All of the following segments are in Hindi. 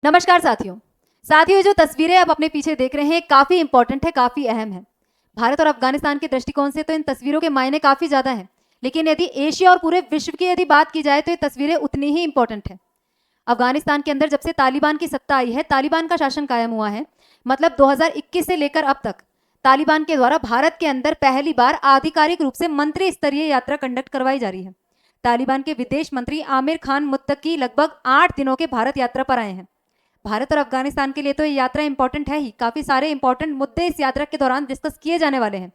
नमस्कार साथियों। साथियों, जो तस्वीरें आप अपने पीछे देख रहे हैं काफ़ी इंपॉर्टेंट है, काफ़ी अहम है। भारत और अफगानिस्तान के दृष्टिकोण से तो इन तस्वीरों के मायने काफ़ी ज़्यादा हैं, लेकिन यदि एशिया और पूरे विश्व की यदि बात की जाए तो ये तस्वीरें उतनी ही इंपॉर्टेंट हैं। अफगानिस्तान के अंदर जब से तालिबान की सत्ता आई है, तालिबान का शासन कायम हुआ है, मतलब 2021 से लेकर अब तक तालिबान के द्वारा भारत के अंदर पहली बार आधिकारिक रूप से मंत्री स्तरीय यात्रा कंडक्ट करवाई जा रही है। तालिबान के विदेश मंत्री आमिर खान मुत्तकी लगभग 8 दिनों के भारत यात्रा पर आए हैं। भारत और अफगानिस्तान के लिए तो ये यात्रा इंपॉर्टेंट है ही, काफ़ी सारे इंपॉर्टेंट मुद्दे इस यात्रा के दौरान डिस्कस किए जाने वाले हैं।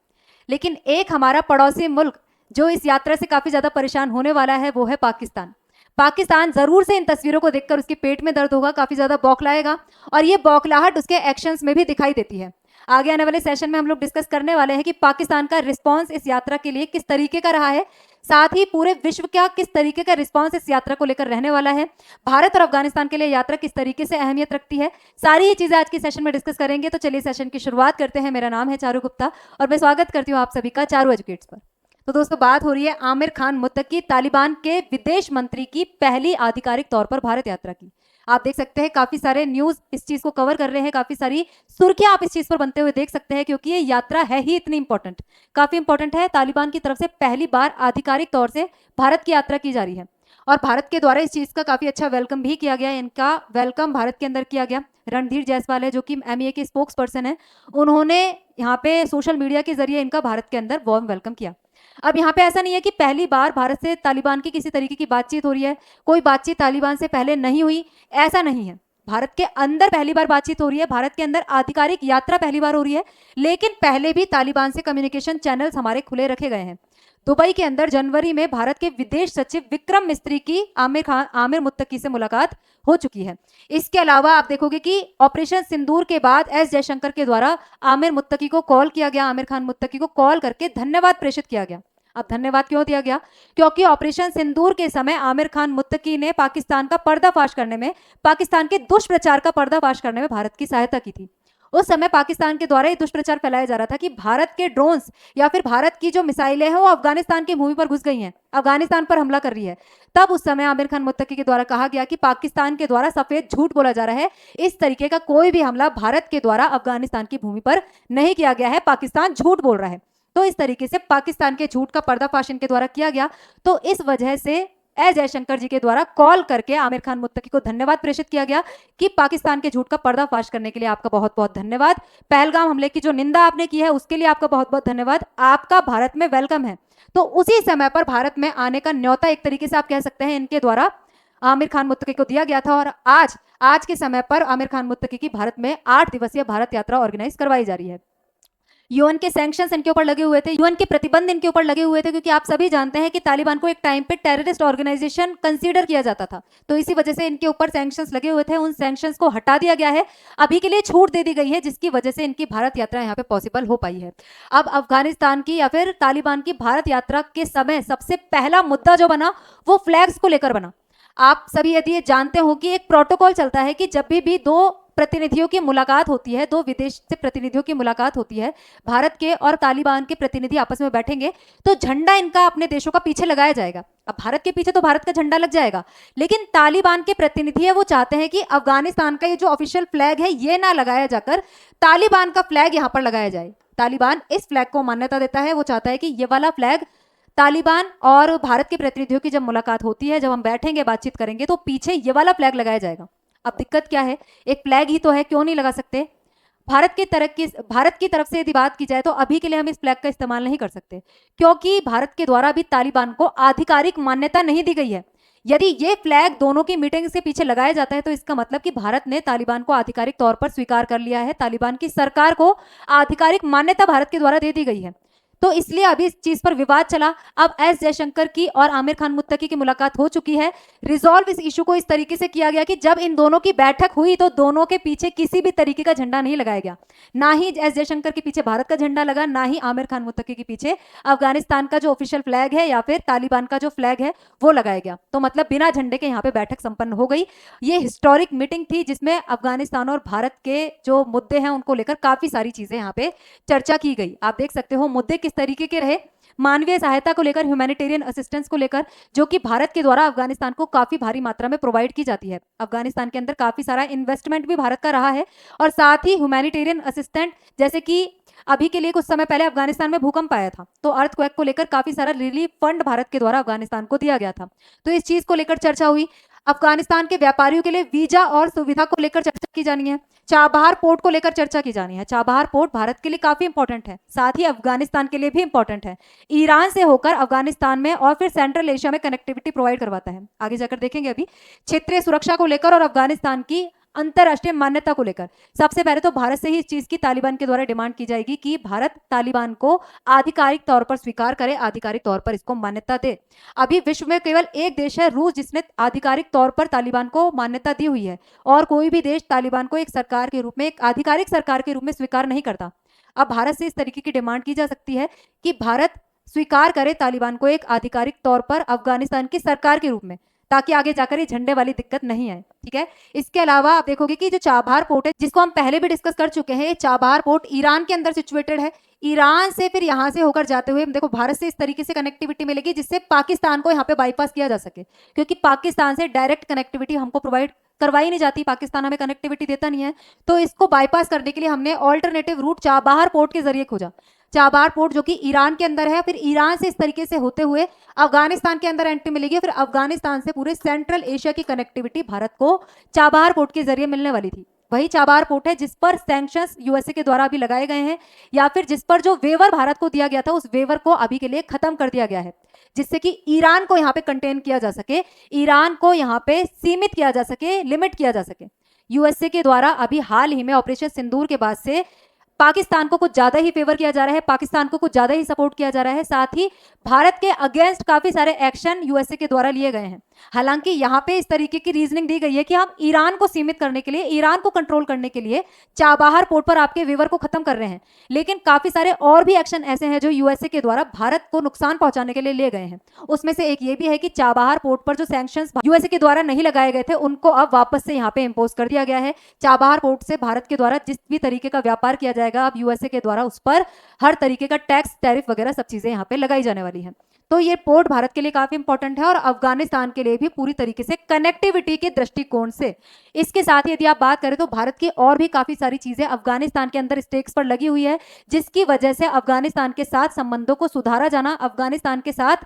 लेकिन एक हमारा पड़ोसी मुल्क जो इस यात्रा से काफ़ी ज़्यादा परेशान होने वाला है वो है पाकिस्तान। पाकिस्तान ज़रूर से इन तस्वीरों को देखकर उसके पेट में दर्द होगा, काफ़ी ज़्यादा बौखलाएगा और ये बौखलाहट उसके एक्शंस में भी दिखाई देती है। आगे आने वाले सेशन में हम लोग डिस्कस करने वाले हैं कि पाकिस्तान का रिस्पॉन्स इस यात्रा के लिए किस तरीके का रहा है, साथ ही पूरे विश्व का किस तरीके का रिस्पॉन्स इस यात्रा को लेकर रहने वाला है, भारत और अफगानिस्तान के लिए यात्रा किस तरीके से अहमियत रखती है, सारी ही चीज़ें आज की सेशन में डिस्कस करेंगे। तो चलिए सेशन की शुरुआत करते हैं। मेरा नाम है चारू गुप्ता और मैं स्वागत करती हूँ आप सभी का चारू एजुकेट्स पर। तो दोस्तों, बात हो रही है आमिर खान मुत्तकी तालिबान के विदेश मंत्री की पहली आधिकारिक तौर पर भारत यात्रा की। आप देख सकते हैं काफी सारे न्यूज इस चीज को कवर कर रहे हैं, काफी सारी सुर्खियां आप इस चीज पर बनते हुए देख सकते हैं, क्योंकि ये यात्रा है ही इतनी इंपॉर्टेंट, काफी इंपॉर्टेंट है। तालिबान की तरफ से पहली बार आधिकारिक तौर से भारत की यात्रा की जा रही है और भारत के द्वारा इस चीज का काफी अच्छा वेलकम भी किया गया। इनका वेलकम भारत के अंदर किया गया। रणधीर जायसवाल है जो कि एमईए के स्पोक्स पर्सन है, उन्होंने यहाँ पे सोशल मीडिया के जरिए इनका भारत के अंदर वार्म वेलकम किया। अब यहाँ पे ऐसा नहीं है कि पहली बार भारत से तालिबान की किसी तरीके की बातचीत हो रही है, कोई बातचीत तालिबान से पहले नहीं हुई, ऐसा नहीं है। भारत के अंदर पहली बार बातचीत हो रही है, भारत के अंदर आधिकारिक यात्रा पहली बार हो रही है, लेकिन पहले भी तालिबान से कम्युनिकेशन चैनल्स हमारे खुले रखे गए हैं। दुबई के अंदर जनवरी में भारत के विदेश सचिव विक्रम मिस्त्री की आमिर मुत्तकी से मुलाकात हो चुकी है। इसके अलावा आप देखोगे कि ऑपरेशन सिंदूर के बाद एस जयशंकर के द्वारा आमिर मुत्तकी को कॉल किया गया, आमिर खान मुत्तकी को कॉल करके धन्यवाद प्रेषित किया गया। अब धन्यवाद क्यों दिया गया? क्योंकि ऑपरेशन सिंदूर के समय आमिर खान मुत्तकी ने पाकिस्तान का पर्दाफाश करने में, पाकिस्तान के दुष्प्रचार का पर्दाफाश करने में भारत की सहायता की थी। उस समय पाकिस्तान के द्वारा ये दुष्प्रचार फैलाया जा रहा था कि भारत के ड्रोन्स या फिर भारत की जो मिसाइलें हैं वो अफगानिस्तान की भूमि पर घुस गई हैं, अफगानिस्तान पर हमला कर रही है। तब उस समय आमिर खान मुत्तकी के द्वारा कहा गया कि पाकिस्तान के द्वारा सफेद झूठ बोला जा रहा है, इस तरीके का कोई भी हमला भारत के द्वारा अफगानिस्तान की भूमि पर नहीं किया गया है, पाकिस्तान झूठ बोल रहा है। तो इस तरीके से पाकिस्तान के झूठ का पर्दाफाश इनके द्वारा किया गया। तो इस वजह से एस जयशंकर जी के द्वारा कॉल करके आमिर खान मुत्तकी को धन्यवाद प्रेषित किया गया कि पाकिस्तान के झूठ का पर्दाफाश करने के लिए आपका बहुत बहुत धन्यवाद। पहलगाम हमले की जो निंदा आपने की है उसके लिए आपका बहुत बहुत धन्यवाद, आपका भारत में वेलकम है। तो उसी समय पर भारत में आने का न्योता एक तरीके से आप कह सकते हैं इनके द्वारा आमिर खान मुत्तकी को दिया गया था और आज के समय पर आमिर खान मुत्तकी की भारत में 8 दिवसीय भारत यात्रा ऑर्गेनाइज करवाई जा रही है। यूएन के सैंक्शंस इनके ऊपर लगे हुए थे, यूएन के प्रतिबंध इनके ऊपर लगे हुए थे, क्योंकि आप सभी जानते हैं कि तालिबान को एक टाइम पे टेररिस्ट ऑर्गेनाइजेशन कंसीडर किया जाता था। तो इसी वजह से इनके ऊपर सैंक्शंस लगे हुए थे, उन सैंक्शंस को हटा दिया गया है। अभी के लिए छूट दे दी गई है, जिसकी वजह से इनकी भारत यात्रा यहाँ पे पॉसिबल हो पाई है। अब अफगानिस्तान की या फिर तालिबान की भारत यात्रा के समय सबसे पहला मुद्दा जो बना वो फ्लैग्स को लेकर बना। आप सभी यदि ये जानते हो कि एक प्रोटोकॉल चलता है कि जब भी दो प्रतिनिधियों की मुलाकात होती है, दो विदेश से प्रतिनिधियों की मुलाकात होती है, भारत के और तालिबान के प्रतिनिधि आपस में बैठेंगे तो झंडा इनका अपने देशों का पीछे लगाया जाएगा। अब भारत के पीछे तो भारत का झंडा लग जाएगा, लेकिन तालिबान के प्रतिनिधि है वो चाहते हैं कि अफगानिस्तान का ये जो ऑफिशियल फ्लैग है ये ना लगाया जाकर तालिबान का फ्लैग यहाँ पर लगाया जाए। तालिबान इस फ्लैग को मान्यता देता है, वो चाहता है कि ये वाला फ्लैग तालिबान और भारत के प्रतिनिधियों की जब मुलाकात होती है, जब हम बैठेंगे बातचीत करेंगे तो पीछे ये वाला फ्लैग लगाया जाएगा। अब दिक्कत क्या है, एक फ्लैग ही तो है, क्यों नहीं लगा सकते? भारत की तरफ से यदि बात की जाए तो अभी के लिए हम इस फ्लैग का इस्तेमाल नहीं कर सकते, क्योंकि भारत के द्वारा अभी तालिबान को आधिकारिक मान्यता नहीं दी गई है। यदि ये फ्लैग दोनों की मीटिंग से पीछे लगाया जाता है तो इसका मतलब कि भारत ने तालिबान को आधिकारिक तौर पर स्वीकार कर लिया है, तालिबान की सरकार को आधिकारिक मान्यता भारत के द्वारा दे दी गई है। तो इसलिए अभी इस चीज पर विवाद चला। अब एस जयशंकर की और आमिर खान मुत्तकी की मुलाकात हो चुकी है। रिजॉल्व इस इशू को इस तरीके से किया गया कि जब इन दोनों की बैठक हुई तो दोनों के पीछे किसी भी तरीके का झंडा नहीं लगाया गया, ना ही एस जयशंकर के पीछे भारत का झंडा लगा, ना ही आमिर खान मुत्तकी के पीछे अफगानिस्तान का जो ऑफिशियल फ्लैग है या फिर तालिबान का जो फ्लैग है वो लगाया गया। तो मतलब बिना झंडे के यहाँ पे बैठक संपन्न हो गई। ये हिस्टोरिक मीटिंग थी जिसमें अफगानिस्तान और भारत के जो मुद्दे हैं उनको लेकर काफी सारी चीजें यहाँ पे चर्चा की गई। आप देख सकते हो मुद्दे किस तरीके के रहे। मानवीय सहायता को लेकर, ह्यूमैनिटेरियन असिस्टेंस को लेकर, जो कि भारत के द्वारा अफगानिस्तान को काफी भारी मात्रा में प्रोवाइड की जाती है। अफगानिस्तान के अंदर काफी सारा इन्वेस्टमेंट भी भारत का रहा है, और साथ ही ह्यूमैनिटेरियन असिस्टेंट, जैसे कि अभी के लिए कुछ समय पहले अफगानिस्तान में भूकंप आया था, तो अर्थक्वेक को लेकर काफी सारा रिलीफ फंड भारत के द्वारा अफगानिस्तान को दिया गया था, तो इस चीज को लेकर चर्चा हुई। अफगानिस्तान के व्यापारियों के लिए वीजा और सुविधा को लेकर चर्चा की जानी है। चाबहार पोर्ट को लेकर चर्चा की जानी है। चाबहार पोर्ट भारत के लिए काफी इंपॉर्टेंट है, साथ ही अफगानिस्तान के लिए भी इंपॉर्टेंट है। ईरान से होकर अफगानिस्तान में और फिर सेंट्रल एशिया में कनेक्टिविटी प्रोवाइड करवाता है। आगे जाकर देखेंगे अभी क्षेत्रीय सुरक्षा को लेकर और अफगानिस्तान की अंतरराष्ट्रीय मान्यता को लेकर। सबसे पहले तो भारत से ही इस चीज की तालिबान के द्वारा डिमांड की जाएगी कि भारत तालिबान को आधिकारिक तौर पर स्वीकार करे, आधिकारिक तौर पर इसको मान्यता दे। अभी विश्व में केवल एक देश है, रूस, जिसने आधिकारिक तौर पर तालिबान को मान्यता दी हुई है, और कोई भी देश तालिबान को एक सरकार के रूप में, एक आधिकारिक सरकार के रूप में स्वीकार नहीं करता। अब भारत से इस तरीके की डिमांड की जा सकती है कि भारत स्वीकार करे तालिबान को एक आधिकारिक तौर पर अफगानिस्तान की सरकार के रूप में, ताकि आगे जाकर ये झंडे वाली दिक्कत नहीं आए। ठीक है, इसके अलावा आप देखोगे कि जो चाबहार पोर्ट है, जिसको हम पहले भी डिस्कस कर चुके हैं, चाबहार पोर्ट ईरान के अंदर सिचुएटेड है। ईरान से फिर यहाँ से होकर जाते हुए देखो भारत से इस तरीके से कनेक्टिविटी मिलेगी जिससे पाकिस्तान को यहाँ पे बाईपास किया जा सके, क्योंकि पाकिस्तान से डायरेक्ट कनेक्टिविटी हमको प्रोवाइड करवाई नहीं जाती, पाकिस्तान हमें कनेक्टिविटी देता नहीं है, तो इसको बाईपास करने के लिए हमने ऑल्टरनेटिव रूट चाबहार पोर्ट के जरिए खोजा। चाबहार पोर्ट जो कि ईरान के अंदर है, फिर ईरान से इस तरीके से होते हुए अफगानिस्तान के अंदर एंट्री मिलेगी, फिर अफगानिस्तान से पूरे सेंट्रल एशिया की कनेक्टिविटी भारत को चाबहार पोर्ट के जरिए मिलने वाली थी। वही चाबहार पोर्ट है जिस पर सैंक्शंस यूएसए के द्वारा अभी लगाए गए हैं, या फिर जिस पर जो वेवर भारत को दिया गया था उस वेवर को अभी के लिए खत्म कर दिया गया है, जिससे कि ईरान को यहाँ पे कंटेन किया जा सके, ईरान को यहाँ पे सीमित किया जा सके, लिमिट किया जा सके। यूएसए के द्वारा अभी हाल ही में ऑपरेशन सिंदूर के बाद से पाकिस्तान को कुछ ज्यादा ही फेवर किया जा रहा है, पाकिस्तान को कुछ ज्यादा ही सपोर्ट किया जा रहा है, साथ ही भारत के अगेंस्ट काफी सारे एक्शन यूएसए के द्वारा लिए गए हैं। हालांकि यहाँ पे इस तरीके की रीजनिंग दी गई है कि हम ईरान को सीमित करने के लिए, ईरान को कंट्रोल करने के लिए चाबहार पोर्ट पर आपके वेवर को खत्म कर रहे हैं, लेकिन काफी सारे और भी एक्शन ऐसे हैं जो यूएसए के द्वारा भारत को नुकसान पहुंचाने के लिए लिए गए हैं। उसमें से एक ये भी है कि चाबहार पोर्ट पर जो सैंक्शंस यूएसए के द्वारा नहीं लगाए गए थे उनको अब वापस से यहाँ पे इम्पोज कर दिया गया है। चाबहार पोर्ट से भारत के द्वारा जिस भी तरीके का व्यापार किया जाएगा, अब यूएसए के द्वारा उस पर हर तरीके का टैक्स, टैरिफ वगैरह सब चीजें यहाँ पे लगाई जाने वाली है। तो ये पोर्ट भारत के लिए काफी इंपॉर्टेंट है और अफगानिस्तान के लिए भी पूरी तरीके से कनेक्टिविटी के दृष्टिकोण से। इसके साथ ही यदि आप बात करें तो भारत की और भी काफी सारी चीजें अफगानिस्तान के अंदर स्टेक्स पर लगी हुई है, जिसकी वजह से अफगानिस्तान के साथ संबंधों को सुधारा जाना, अफगानिस्तान के साथ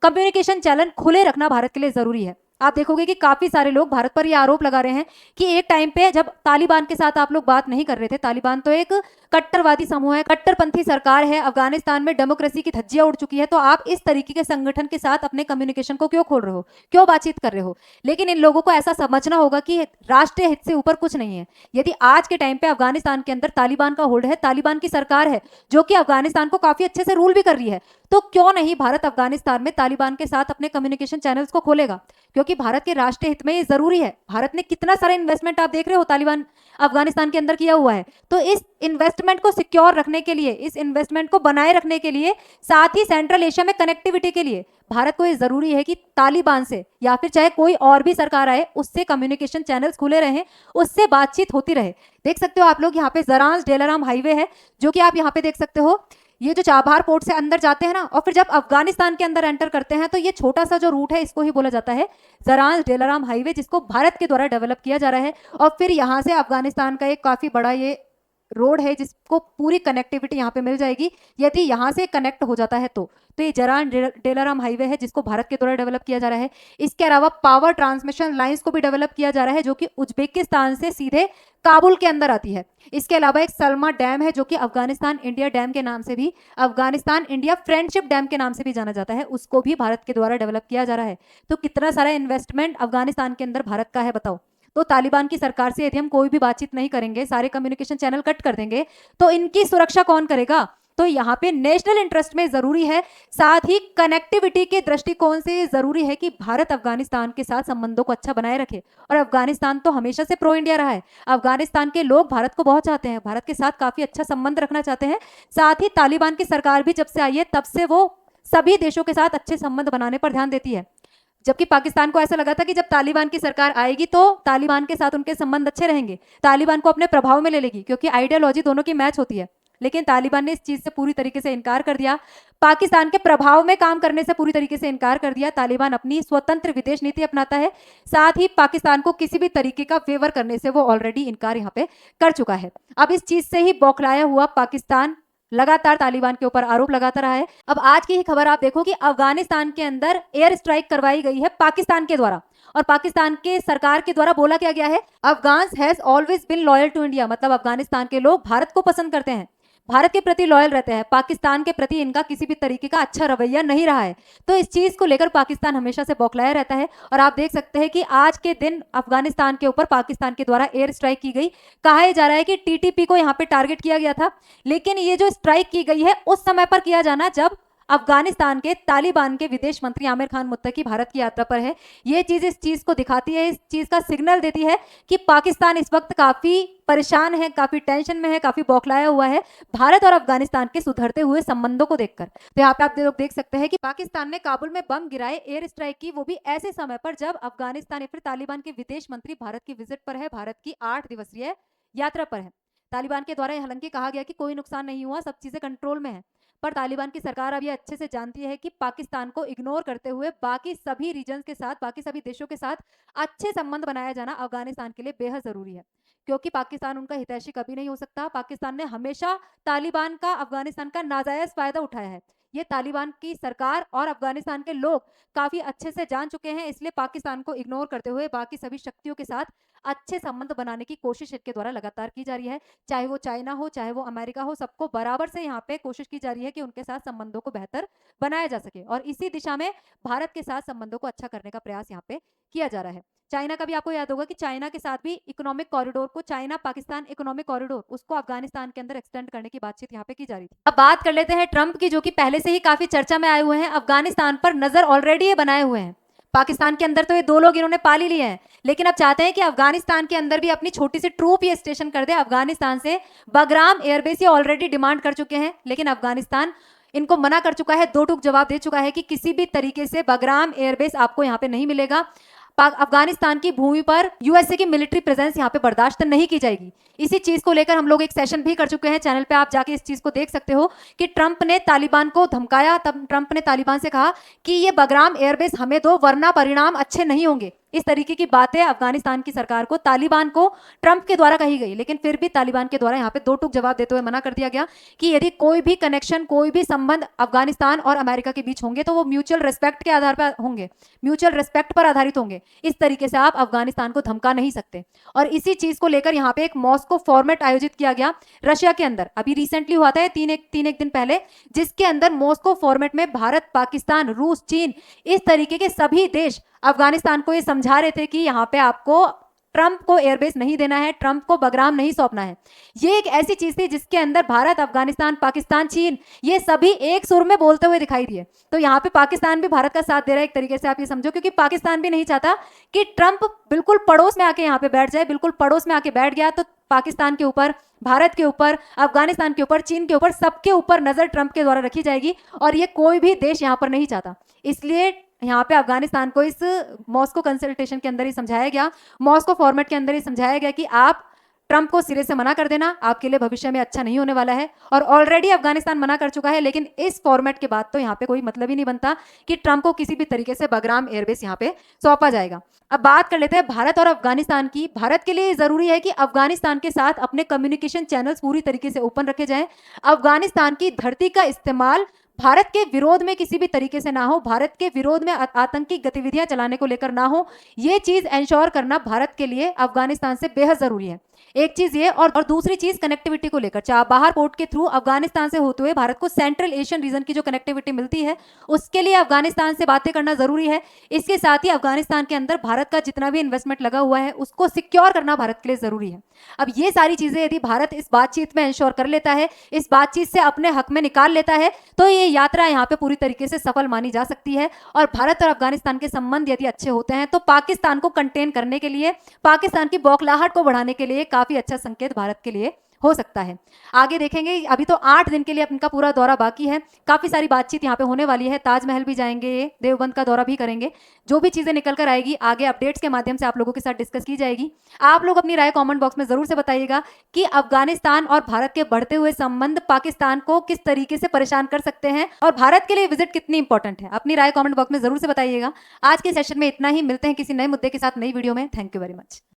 कम्युनिकेशन चैनल खुले रखना भारत के लिए जरूरी है। आप देखोगे कि काफी सारे लोग भारत पर यह आरोप लगा रहे हैं कि एक टाइम पे जब तालिबान के साथ आप लोग बात नहीं कर रहे थे, तालिबान तो एक कट्टरवादी समूह है, कट्टरपंथी सरकार है, अफगानिस्तान में डेमोक्रेसी की धज्जियां उड़ चुकी है, तो आप इस तरीके के संगठन के साथ अपने कम्युनिकेशन को क्यों खोल रहे हो, क्यों बातचीत कर रहे हो। लेकिन इन लोगों को ऐसा समझना होगा कि राष्ट्रीय हित से ऊपर कुछ नहीं है। यदि आज के टाइम पे अफगानिस्तान के अंदर तालिबान का होल्ड है, तालिबान की सरकार है जो कि अफगानिस्तान को काफी अच्छे से रूल भी कर रही है, तो क्यों नहीं भारत अफगानिस्तान में तालिबान के साथ अपने कम्युनिकेशन चैनल्स को खोलेगा, क्योंकि भारत के राष्ट्रीय हित में ये जरूरी है। भारत ने कितना सारा इन्वेस्टमेंट आप देख रहे हो तालिबान अफगानिस्तान के अंदर किया हुआ है, तो इस इन्वेस्टमेंट को सिक्योर रखने के लिए, इस इन्वेस्टमेंट को बनाए रखने के लिए, साथ ही सेंट्रल एशिया में कनेक्टिविटी के लिए भारत को ये जरूरी है कि तालिबान से या फिर चाहे कोई और भी सरकार आए उससे कम्युनिकेशन चैनल्स खुले रहें, उससे बातचीत होती रहे। देख सकते हो आप लोग यहाँ पे जरांज डेलाराम हाईवे है जो कि आप यहाँ पे देख सकते हो, ये जो चाबहार पोर्ट से अंदर जाते हैं ना, और फिर जब अफगानिस्तान के अंदर एंटर करते हैं तो ये छोटा सा जो रूट है इसको ही बोला जाता है जरांज डेलाराम हाईवे, जिसको भारत के द्वारा डेवलप किया जा रहा है। और फिर यहाँ से अफगानिस्तान का एक काफी बड़ा ये रोड है जिसको पूरी कनेक्टिविटी यहाँ पे मिल जाएगी यदि यहाँ से कनेक्ट हो जाता है तो ये जरान डेलाराम हाईवे है जिसको भारत के द्वारा डेवलप किया जा रहा है। इसके अलावा पावर ट्रांसमिशन लाइंस को भी डेवलप किया जा रहा है जो कि उज्बेकिस्तान से सीधे काबुल के अंदर आती है। इसके अलावा एक सलमा डैम है जो कि अफगानिस्तान इंडिया डैम के नाम से भी, अफगानिस्तान इंडिया फ्रेंडशिप डैम के नाम से भी जाना जाता है, उसको भी भारत के द्वारा डेवलप किया जा रहा है। तो कितना सारा इन्वेस्टमेंट अफगानिस्तान के अंदर भारत का है बताओ। तो तालिबान की सरकार से यदि हम कोई भी बातचीत नहीं करेंगे, सारे कम्युनिकेशन चैनल कट कर देंगे, तो इनकी सुरक्षा कौन करेगा। तो यहाँ पे नेशनल इंटरेस्ट में जरूरी है, साथ ही कनेक्टिविटी के दृष्टिकोण से जरूरी है कि भारत अफगानिस्तान के साथ संबंधों को अच्छा बनाए रखे। और अफगानिस्तान तो हमेशा से प्रो इंडिया रहा है, अफगानिस्तान के लोग भारत को बहुत चाहते हैं, भारत के साथ काफी अच्छा संबंध रखना चाहते हैं। साथ ही तालिबान की सरकार भी जब से आई है तब से वो सभी देशों के साथ अच्छे संबंध बनाने पर ध्यान देती है, जबकि पाकिस्तान को ऐसा लगा था कि जब तालिबान की सरकार आएगी तो तालिबान के साथ उनके संबंध अच्छे रहेंगे, तालिबान को अपने प्रभाव में ले लेगी, क्योंकि आइडियोलॉजी दोनों की मैच होती है। लेकिन तालिबान ने इस चीज़ से पूरी तरीके से इनकार कर दिया। पाकिस्तान के प्रभाव में काम करने से पूरी तरीके से इनकार कर दिया। तालिबान अपनी स्वतंत्र विदेश नीति अपनाता है, साथ ही पाकिस्तान को किसी भी तरीके का फेवर करने से वो ऑलरेडी इनकार यहाँ पे कर चुका है। अब इस चीज़ से ही बौखलाया हुआ पाकिस्तान लगातार तालिबान के ऊपर आरोप लगाता रहा है। अब आज की ही खबर आप देखो कि अफगानिस्तान के अंदर एयर स्ट्राइक करवाई गई है पाकिस्तान के द्वारा, और पाकिस्तान के सरकार के द्वारा बोला क्या गया है, Afghans has always been loyal to India, मतलब अफगानिस्तान के लोग भारत को पसंद करते हैं, भारत के प्रति लॉयल रहते हैं, पाकिस्तान के प्रति इनका किसी भी तरीके का अच्छा रवैया नहीं रहा है। तो इस चीज को लेकर पाकिस्तान हमेशा से बौखलाया रहता है, और आप देख सकते हैं कि आज के दिन अफगानिस्तान के ऊपर पाकिस्तान के द्वारा एयर स्ट्राइक की गई। कहा जा रहा है कि टीटीपी को यहाँ पे टारगेट किया गया था, लेकिन ये जो स्ट्राइक की गई है उस समय पर किया जाना जब अफगानिस्तान के तालिबान के विदेश मंत्री आमिर खान मुत्तकी भारत की यात्रा पर है। ये चीज इस चीज को दिखाती है, इस चीज का सिग्नल देती है कि पाकिस्तान इस वक्त काफी परेशान है, काफी टेंशन में है, काफी बौखलाया हुआ है भारत और अफगानिस्तान के सुधरते हुए संबंधों को देखकर। तो यहाँ पे आप लोग देख सकते हैं कि पाकिस्तान ने काबुल में बम गिराए, एयर स्ट्राइक की, वो भी ऐसे समय पर जब अफगानिस्तान या फिर तालिबान के विदेश मंत्री भारत की विजिट पर है, भारत की 8 दिवसीय यात्रा पर है। तालिबान के द्वारा हालांकि कहा गया कि कोई नुकसान नहीं हुआ, सब चीजें कंट्रोल में है, पर तालिबान की सरकार अब ये अच्छे से जानती है कि पाकिस्तान को इग्नोर करते हुए बाकी सभी रीजन्स के साथ, बाकी सभी देशों के साथ अच्छे संबंध बनाया जाना अफगानिस्तान के लिए बेहद जरूरी है, क्योंकि पाकिस्तान उनका हितैषी कभी नहीं हो सकता। पाकिस्तान ने हमेशा तालिबान का, अफगानिस्तान का नाजायज फायदा उठाया है। ये तालिबान की सरकार और अफगानिस्तान के लोग काफी अच्छे से जान चुके हैं, इसलिए पाकिस्तान को इग्नोर करते हुए बाकी सभी शक्तियों के साथ अच्छे संबंध बनाने की कोशिश इनके द्वारा लगातार की जा रही है। चाहे वो चाइना हो, चाहे वो अमेरिका हो, सबको बराबर से यहाँ पे कोशिश की जा रही है कि उनके साथ संबंधों को बेहतर बनाया जा सके, और इसी दिशा में भारत के साथ संबंधों को अच्छा करने का प्रयास यहाँ पे किया जा रहा है। चाइना का भी आपको याद होगा कि चाइना के साथ भी इकोनॉमिक कॉरिडोर को, चाइना पाकिस्तान इकोनॉमिक कॉरिडोर, उसको अफगानिस्तान के अंदर एक्सटेंड करने की बातचीत यहाँ पे की जा रही थी। अब बात कर लेते हैं ट्रंप की, जो कि पहले से ही काफी चर्चा में आए हुए हैं, अफगानिस्तान पर नजर ऑलरेडी ये बनाए हुए हैं। पाकिस्तान के अंदर तो ये 2 लोग इन्होंने पाल ही लिए हैं, लेकिन अब चाहते हैं कि अफगानिस्तान के अंदर भी अपनी छोटी सी ट्रूप ये स्टेशन कर दे। अफगानिस्तान से बगराम एयरबेस ये ऑलरेडी डिमांड कर चुके हैं, लेकिन अफगानिस्तान इनको मना कर चुका है, 2 टूक जवाब दे चुका है कि किसी भी तरीके से बगराम एयरबेस आपको यहाँ पे नहीं मिलेगा। अफगानिस्तान की भूमि पर यूएसए की मिलिट्री प्रेजेंस यहाँ पे बर्दाश्त नहीं की जाएगी। इसी चीज को लेकर हम लोग एक सेशन भी कर चुके हैं, चैनल पे आप जाके इस चीज को देख सकते हो कि ट्रंप ने तालिबान को धमकाया। तब ट्रंप ने तालिबान से कहा कि ये बगराम एयरबेस हमें दो, वरना परिणाम अच्छे नहीं होंगे। इस तरीके की बातें अफगानिस्तान की सरकार को, तालिबान को ट्रंप के द्वारा कही गई, लेकिन फिर भी तालिबान के द्वारा यहाँ पे 2 टूक जवाब देते हुए मना कर दिया गया कि यदि कोई भी कनेक्शन, कोई भी संबंध अफगानिस्तान और अमेरिका के बीच होंगे तो वो म्यूचुअल रिस्पेक्ट के आधार पर होंगे, म्यूचुअल रिस्पेक्ट पर आधारित होंगे। इस तरीके से आप अफगानिस्तान को धमका नहीं सकते। और इसी चीज को लेकर यहाँ पे एक मॉस्को फॉर्मेट आयोजित किया गया रशिया के अंदर, अभी रिसेंटली हुआ था, तीन एक दिन पहले, जिसके अंदर मॉस्को फॉर्मेट में भारत, पाकिस्तान, रूस, चीन, इस तरीके के सभी देश अफगानिस्तान को ये समझा रहे थे कि यहाँ पे आपको ट्रंप को एयरबेस नहीं देना है, ट्रंप को बगराम नहीं सौंपना है। ये एक ऐसी चीज थी जिसके अंदर भारत, अफगानिस्तान, पाकिस्तान, चीन, ये सभी एक सुर में बोलते हुए दिखाई दिए। तो यहाँ पे पाकिस्तान भी भारत का साथ दे रहा है एक तरीके से, आप ये समझो, क्योंकि पाकिस्तान भी नहीं चाहता कि ट्रंप बिल्कुल पड़ोस में आके यहाँ पे बैठ जाए। बिल्कुल पड़ोस में आके बैठ गया तो पाकिस्तान के ऊपर, भारत के ऊपर, अफगानिस्तान के ऊपर, चीन के ऊपर, सबके ऊपर नजर ट्रंप के द्वारा रखी जाएगी, और ये कोई भी देश यहाँ पर नहीं चाहता। इसलिए यहाँ पे अफगानिस्तान को इस मॉस्को कंसल्टेशन के अंदर ही समझाया गया, मॉस्को फॉर्मेट के अंदर ही समझाया गया कि आप ट्रंप को सिरे से मना कर देना, आपके लिए भविष्य में अच्छा नहीं होने वाला है। और ऑलरेडी अफगानिस्तान मना कर चुका है, लेकिन इस फॉर्मेट के बाद तो यहाँ पे कोई मतलब ही नहीं बनता कि ट्रंप को किसी भी तरीके से बगराम एयरबेस यहाँ पे सौंपा जाएगा। अब बात कर लेते हैं भारत और अफगानिस्तान की। भारत के लिए जरूरी है कि अफगानिस्तान के साथ अपने कम्युनिकेशन चैनल्स पूरी तरीके से ओपन रखे जाएं। अफगानिस्तान की धरती का इस्तेमाल भारत के विरोध में किसी भी तरीके से ना हो, भारत के विरोध में आतंकी गतिविधियां चलाने को लेकर ना हो, ये चीज एंश्योर करना भारत के लिए अफगानिस्तान से बेहद जरूरी है। एक चीज ये, और दूसरी चीज कनेक्टिविटी को लेकर, चाबहार पोर्ट के थ्रू अफगानिस्तान से होते हुए भारत को सेंट्रल एशियन रीजन की जो कनेक्टिविटी मिलती है, उसके लिए अफगानिस्तान से बातें करना जरूरी है। इसके साथ ही अफगानिस्तान के अंदर भारत का जितना भी इन्वेस्टमेंट लगा हुआ है उसको सिक्योर करना भारत के लिए जरूरी है। अब ये सारी चीजें यदि भारत इस बातचीत में इंश्योर कर लेता है, इस बातचीत से अपने हक में निकाल लेता है, तो ये यात्रा यहाँ पे पूरी तरीके से सफल मानी जा सकती है। और भारत और अफगानिस्तान के संबंध यदि अच्छे होते हैं तो पाकिस्तान को कंटेन करने के लिए, पाकिस्तान की बौखलाहट को बढ़ाने के लिए काफी अच्छा संकेत भारत के लिए हो सकता है। आगे देखेंगे, अभी तो 8 दिन के लिए इनका पूरा दौरा बाकी है। काफ़ी सारी बातचीत यहाँ पे होने वाली है। ताजमहल भी जाएँगे, देवबंद का दौरा भी करेंगे। जो भी चीज़ें निकल कर आएगी, आगे अपडेट्स के माध्यम से आप लोगों के साथ डिस्कस की जाएगी। आप लोग अपनी राय कमेंट बॉक्स में ज़रूर से बताइएगा कि अफ़गानिस्तान और भारत के बढ़ते हुए संबंध पाकिस्तान को किस तरीके से परेशान कर सकते हैं और भारत के लिए विज़िट कितनी इंपॉर्टेंट है। अपनी राय कमेंट बॉक्स में ज़रूर से बताइएगा। आज के सेशन में इतना ही, मिलते हैं किसी नए मुद्दे के साथ नई वीडियो में। Thank you very much.